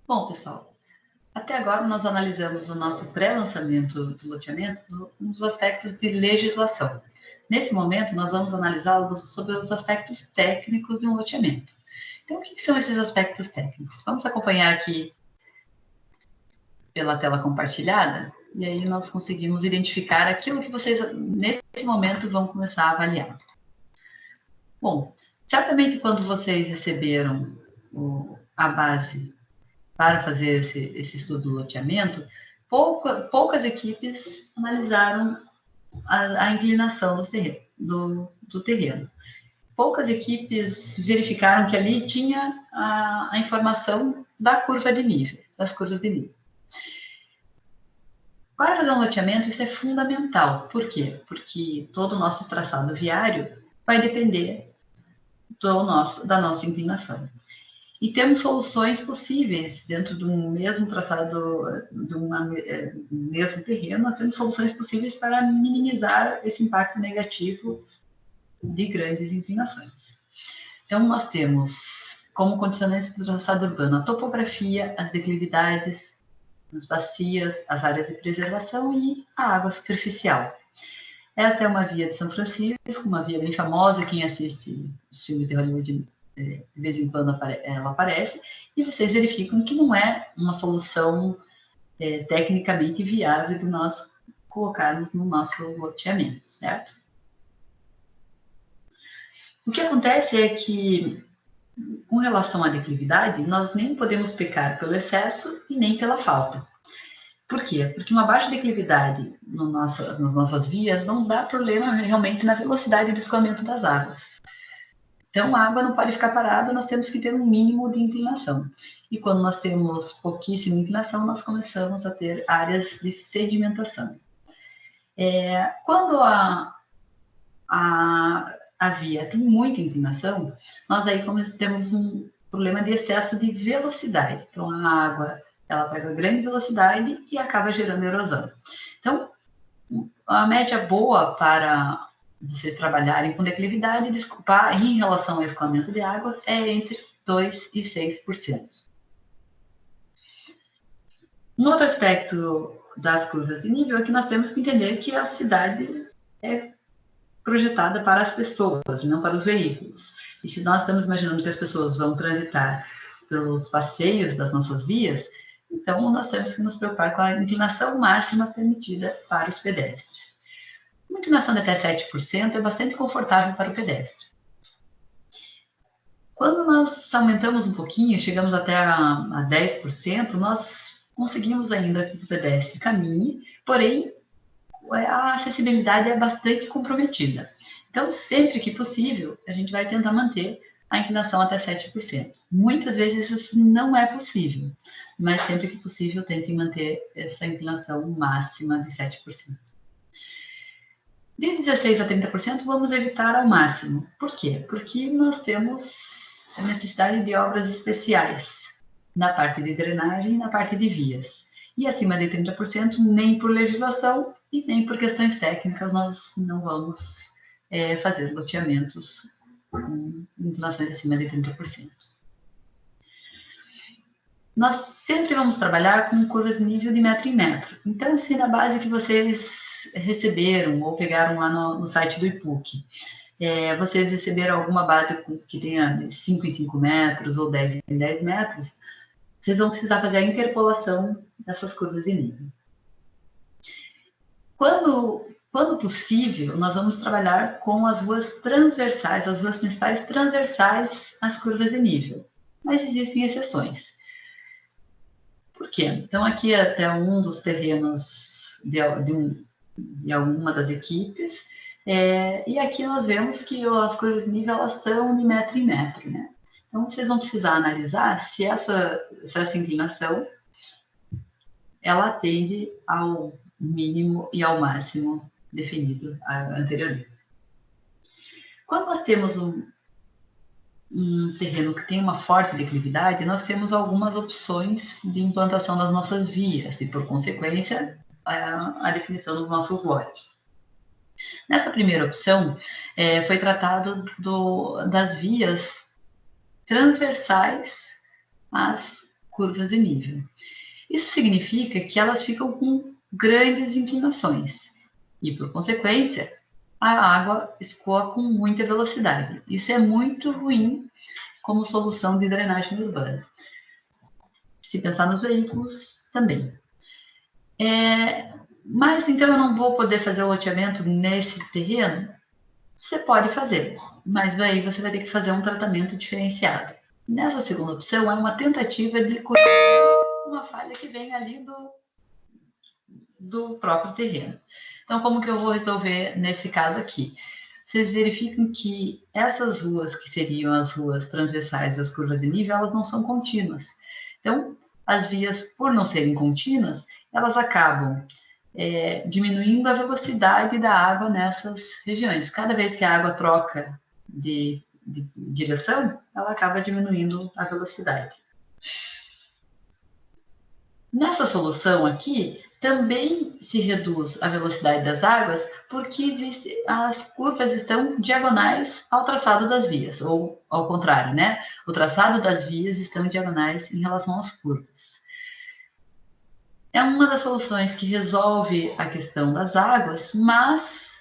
Bom, pessoal, até agora nós analisamos o nosso pré-lançamento do loteamento nos aspectos de legislação. Nesse momento, nós vamos analisar sobre os aspectos técnicos de um loteamento. Então, o que são esses aspectos técnicos? Vamos acompanhar aqui pela tela compartilhada, e aí nós conseguimos identificar aquilo que vocês, nesse momento, vão começar a avaliar. Bom, certamente quando vocês receberam a base para fazer esse estudo do loteamento, poucas equipes analisaram a inclinação do terreno. Poucas equipes verificaram que ali tinha a informação da curva de nível, das curvas de nível. Para fazer um loteamento, isso é fundamental. Por quê? Porque todo o nosso traçado viário vai depender da nossa inclinação. E temos soluções possíveis dentro de um mesmo traçado, mesmo terreno, nós temos soluções possíveis para minimizar esse impacto negativo de grandes inclinações. Então, nós temos como condicionantes do traçado urbano a topografia, as declividades, as bacias, as áreas de preservação e a água superficial. Essa é uma via de São Francisco, uma via bem famosa. Quem assiste os filmes de Hollywood, de vez em quando ela aparece, e vocês verificam que não é uma solução tecnicamente viável de nós colocarmos no nosso loteamento, certo? O que acontece é que, com relação à declividade, nós nem podemos pecar pelo excesso e nem pela falta. Por quê? Porque uma baixa declividade nas nossas vias não dá problema realmente na velocidade de escoamento das águas. Então, a água não pode ficar parada, nós temos que ter um mínimo de inclinação. E quando nós temos pouquíssima inclinação, nós começamos a ter áreas de sedimentação. Quando a via tem muita inclinação, nós aí temos um problema de excesso de velocidade. Então, a água ela pega grande velocidade e acaba gerando erosão. Então, a média boa para vocês trabalharem com declividade, em relação ao escoamento de água, é entre 2% e 6%. Um outro aspecto das curvas de nível é que nós temos que entender que a cidade é projetada para as pessoas, não para os veículos. E se nós estamos imaginando que as pessoas vão transitar pelos passeios das nossas vias, então nós temos que nos preocupar com a inclinação máxima permitida para os pedestres. Uma inclinação de até 7% é bastante confortável para o pedestre. Quando nós aumentamos um pouquinho, chegamos até a 10%, nós conseguimos ainda que o pedestre caminhe, porém a acessibilidade é bastante comprometida. Então, sempre que possível, a gente vai tentar manter a inclinação até 7%. Muitas vezes isso não é possível, mas sempre que possível, tentem manter essa inclinação máxima de 7%. De 16% a 30%, vamos evitar ao máximo. Por quê? Porque nós temos a necessidade de obras especiais na parte de drenagem e na parte de vias. E acima de 30%, nem por legislação e nem por questões técnicas, nós não vamos fazer loteamentos com inclinações acima de 30%. Nós sempre vamos trabalhar com curvas de nível de metro em metro. Então, se na base que vocês receberam ou pegaram lá no site do IPUC, vocês receberam alguma base que tenha 5 em 5 metros ou 10 em 10 metros, vocês vão precisar fazer a interpolação dessas curvas de nível. Quando possível, nós vamos trabalhar com as ruas transversais, as ruas principais transversais às curvas de nível. Mas existem exceções. Por quê? Então, aqui é até um dos terrenos de alguma das equipes, e aqui nós vemos que as curvas de nível elas estão de metro em metro, né? Então, vocês vão precisar analisar se essa inclinação ela atende ao mínimo e ao máximo definido anteriormente. Quando nós temos um terreno que tem uma forte declividade, nós temos algumas opções de implantação das nossas vias e, por consequência, a definição dos nossos lotes. Nessa primeira opção, foi tratado das vias transversais às curvas de nível. Isso significa que elas ficam com grandes inclinações e, por consequência, a água escoa com muita velocidade. Isso é muito ruim como solução de drenagem urbana. Se pensar nos veículos, também. Mas, então, eu não vou poder fazer o loteamento nesse terreno? Você pode fazer, mas aí você vai ter que fazer um tratamento diferenciado. Nessa segunda opção, é uma tentativa de corrigir uma falha que vem ali do próprio terreno. Então, como que eu vou resolver nesse caso aqui? Vocês verificam que essas ruas, que seriam as ruas transversais das curvas de nível, elas não são contínuas. Então, as vias, por não serem contínuas, elas acabam diminuindo a velocidade da água nessas regiões. Cada vez que a água troca de direção, ela acaba diminuindo a velocidade. Nessa solução aqui, também se reduz a velocidade das águas, porque as curvas estão diagonais ao traçado das vias, ou ao contrário, né? O traçado das vias estão diagonais em relação às curvas. É uma das soluções que resolve a questão das águas, mas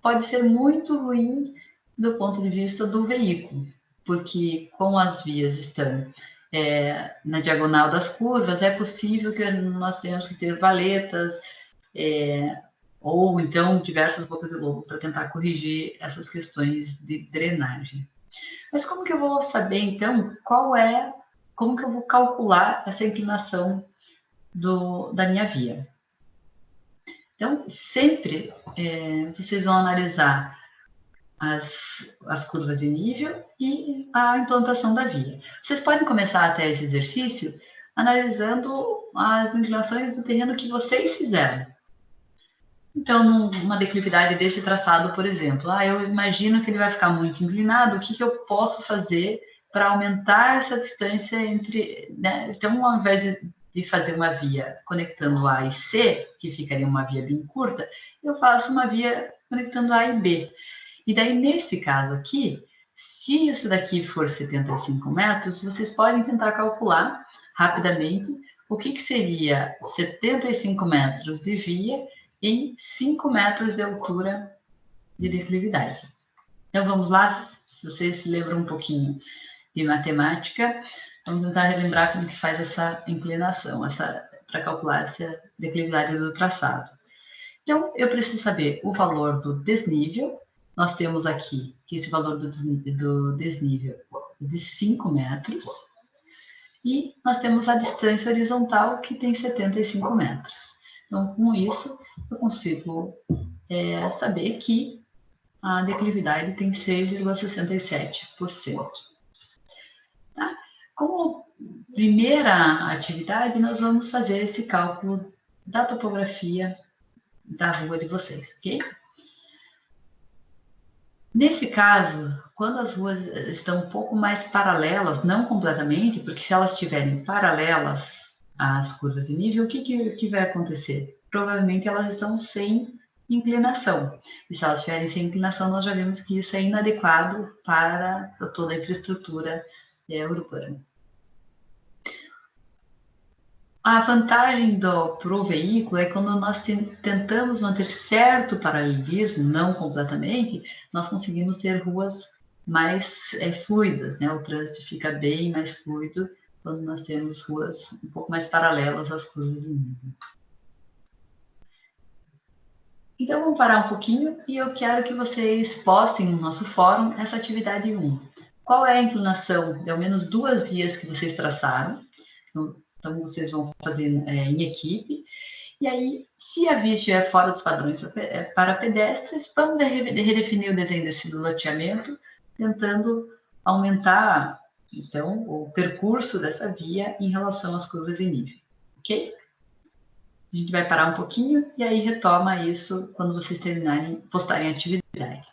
pode ser muito ruim do ponto de vista do veículo, porque como as vias estão na diagonal das curvas, é possível que nós tenhamos que ter valetas, ou então diversas bocas de lobo para tentar corrigir essas questões de drenagem. Mas como que eu vou saber, então, como que eu vou calcular essa inclinação da minha via? Então, sempre vocês vão analisar as curvas de nível e a implantação da via. Vocês podem começar até esse exercício analisando as inclinações do terreno que vocês fizeram. Então, numa declividade desse traçado, por exemplo, eu imagino que ele vai ficar muito inclinado, o que eu posso fazer para aumentar essa distância entre... Né? Então, ao invés de fazer uma via conectando A e C, que ficaria uma via bem curta, eu faço uma via conectando A e B. E daí, nesse caso aqui, se isso daqui for 75 metros, vocês podem tentar calcular rapidamente o que seria 75 metros de via em 5 metros de altura de declividade. Então, vamos lá, se vocês se lembram um pouquinho de matemática, vamos tentar relembrar como que faz essa inclinação, para calcular essa declividade do traçado. Então, eu preciso saber o valor do desnível. Nós temos aqui que esse valor do desnível é de 5 metros. E nós temos a distância horizontal, que tem 75 metros. Então, com isso, eu consigo saber que a declividade tem 6,67%. Tá? Como primeira atividade, nós vamos fazer esse cálculo da topografia da rua de vocês, ok? Nesse caso, quando as ruas estão um pouco mais paralelas, não completamente, porque se elas estiverem paralelas às curvas de nível, o que vai acontecer? Provavelmente elas estão sem inclinação. E se elas estiverem sem inclinação, nós já vimos que isso é inadequado para toda a infraestrutura urbana. A vantagem para o veículo é quando nós tentamos manter certo paralelismo, não completamente, nós conseguimos ter ruas mais fluidas, né? O trânsito fica bem mais fluido quando nós temos ruas um pouco mais paralelas às curvas de nível. Então, vamos parar um pouquinho e eu quero que vocês postem no nosso fórum essa atividade 1. Qual é a inclinação de ao menos 2 vias que vocês traçaram? Então, vocês vão fazer em equipe. E aí, se a via estiver fora dos padrões para pedestres, vamos redefinir o desenho desse loteamento, tentando aumentar, então, o percurso dessa via em relação às curvas de nível. Ok? A gente vai parar um pouquinho e aí retoma isso quando vocês postarem a atividade.